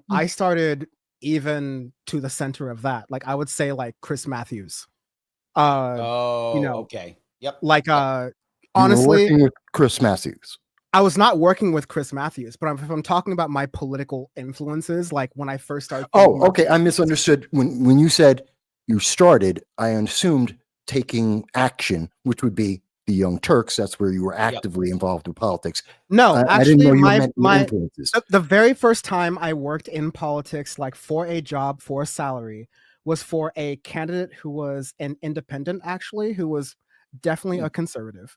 I started even to the center of that. Like I would say like Chris Matthews. Okay. Yep. Like You honestly, were working with Chris Matthews. I was not working with Chris Matthews, but if I'm talking about my political influences, like when I first started. Oh, okay. I misunderstood. When you said you started, I assumed taking action, which would be the Young Turks. That's where you were actively involved with politics. No, I actually, didn't know you meant your influences. The very first time I worked in politics, like for a job, for a salary, was for a candidate who was an independent, actually, who was definitely a conservative.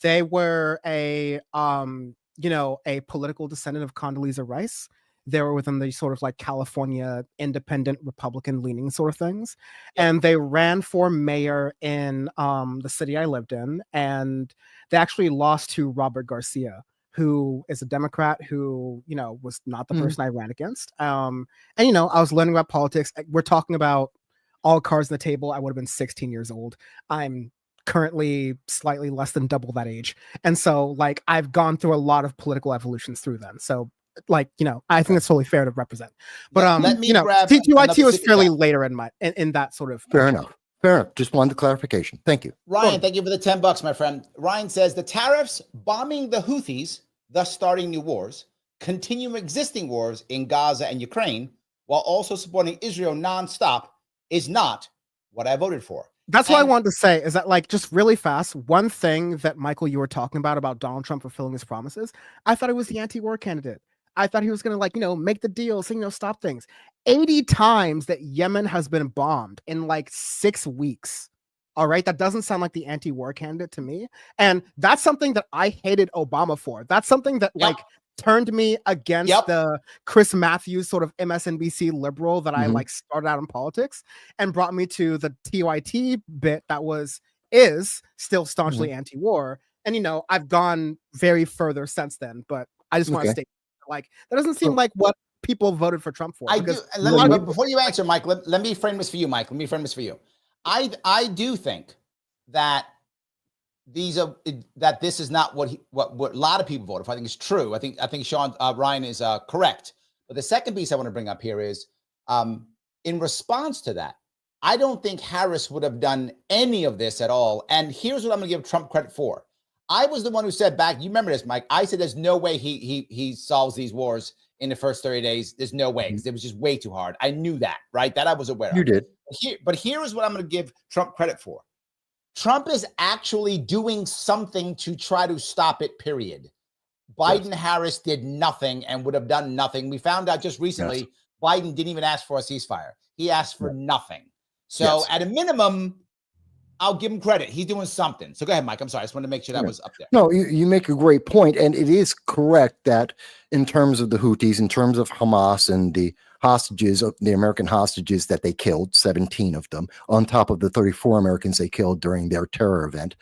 They were a a political descendant of Condoleezza Rice. They were within the sort of like California independent Republican leaning sort of things. And they ran for mayor in the city I lived in. And they actually lost to Robert Garcia, who is a Democrat who, was not the person I ran against. And, I was learning about politics. We're talking about all cards on the table. I would have been 16 years old. I'm currently slightly less than double that age. And so like I've gone through a lot of political evolutions through them. So like, I think it's totally fair to represent. But let me grab TTYT was fairly later in that sort of fair enough. Just wanted the clarification. Thank you. Ryan, thank you for the $10, my friend. Ryan says the tariffs bombing the Houthis, thus starting new wars, continue existing wars in Gaza and Ukraine, while also supporting Israel nonstop, is not what I voted for. That's what I wanted to say is that, like, just really fast, one thing that, Michael, you were talking about Donald Trump fulfilling his promises, I thought he was the anti-war candidate. I thought he was going to, like, make the deals, stop things. 80 times that Yemen has been bombed in, like, 6 weeks. All right? That doesn't sound like the anti-war candidate to me. And that's something that I hated Obama for. That's something that, like, turned me against the Chris Matthews sort of MSNBC liberal that I like started out in politics, and brought me to the TYT bit that is still staunchly anti-war. And I've gone very further since then, but I just want to state like that doesn't seem like what people voted for Trump for. I do. Before you answer, Mike, let me frame this for you, Mike. Let me frame this for you. I do think that this is not what a lot of people voted for. I think it's true. I think Sean Ryan is correct. But the second piece I want to bring up here is in response to that, I don't think Harris would have done any of this at all. And here's what I'm going to give Trump credit for. I was the one who said back, you remember this, Mike? I said there's no way he solves these wars in the first 30 days. There's no way, because it was just way too hard. I knew that, right? That I was aware of. You did. But here is what I'm going to give Trump credit for. Trump is actually doing something to try to stop it, period. Biden-Harris did nothing and would have done nothing. We found out just recently, Biden didn't even ask for a ceasefire. He asked for nothing. So at a minimum, I'll give him credit. He's doing something. So go ahead, Mike. I'm sorry. I just wanted to make sure that was up there. No, you make a great point. And it is correct that in terms of the Houthis, in terms of Hamas and the hostages, the American hostages that they killed, 17 of them, on top of the 34 Americans they killed during their terror event,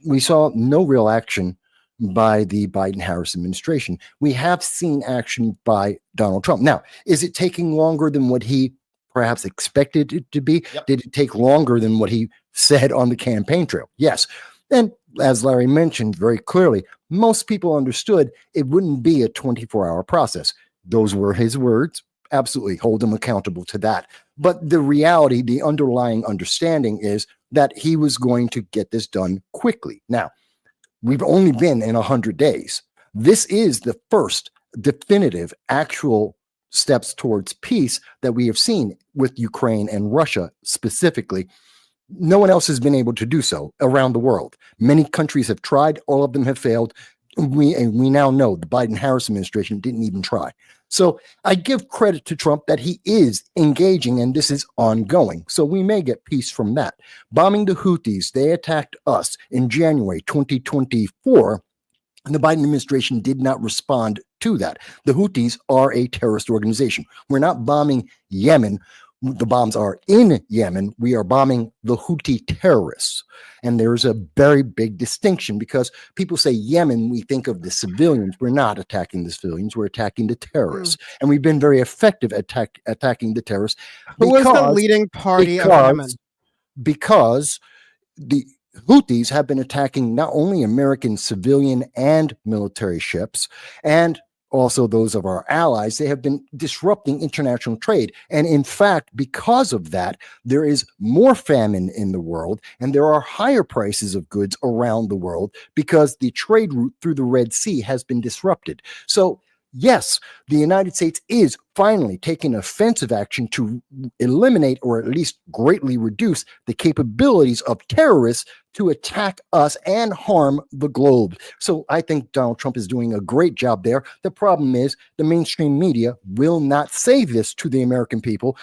we saw no real action by the Biden-Harris administration. We have seen action by Donald Trump. Now, is it taking longer than what he perhaps expected it to be? Did it take longer than what he said on the campaign trail? Yes. And as Larry mentioned very clearly, most people understood it wouldn't be a 24-hour process. Those were his words. Absolutely hold him accountable to that. But the reality, the underlying understanding is that he was going to get this done quickly. Now, we've only been in 100 days. This is the first definitive actual steps towards peace that we have seen with Ukraine and Russia specifically. No one else has been able to do so around the world. Many countries have tried. All of them have failed. We now know the Biden-Harris administration didn't even try. So I give credit to Trump that he is engaging, and this is ongoing. So we may get peace from that. Bombing the Houthis, they attacked us in January 2024. And the Biden administration did not respond to that. The Houthis are a terrorist organization. We're not bombing Yemen. The bombs are in Yemen. We are bombing the Houthi terrorists. And there's a very big distinction, because people say Yemen, we think of the civilians. We're not attacking the civilians. We're attacking the terrorists. And we've been very effective at attacking the terrorists. Who is the leading party of Yemen? Because the Houthis have been attacking not only American civilian and military ships, and also those of our allies, they have been disrupting international trade. And in fact, because of that, there is more famine in the world, and there are higher prices of goods around the world because the trade route through the Red Sea has been disrupted. So yes, the United States is finally taking offensive action to eliminate or at least greatly reduce the capabilities of terrorists to attack us and harm the globe. So I think Donald Trump is doing a great job there. The problem is the mainstream media will not say this to the American people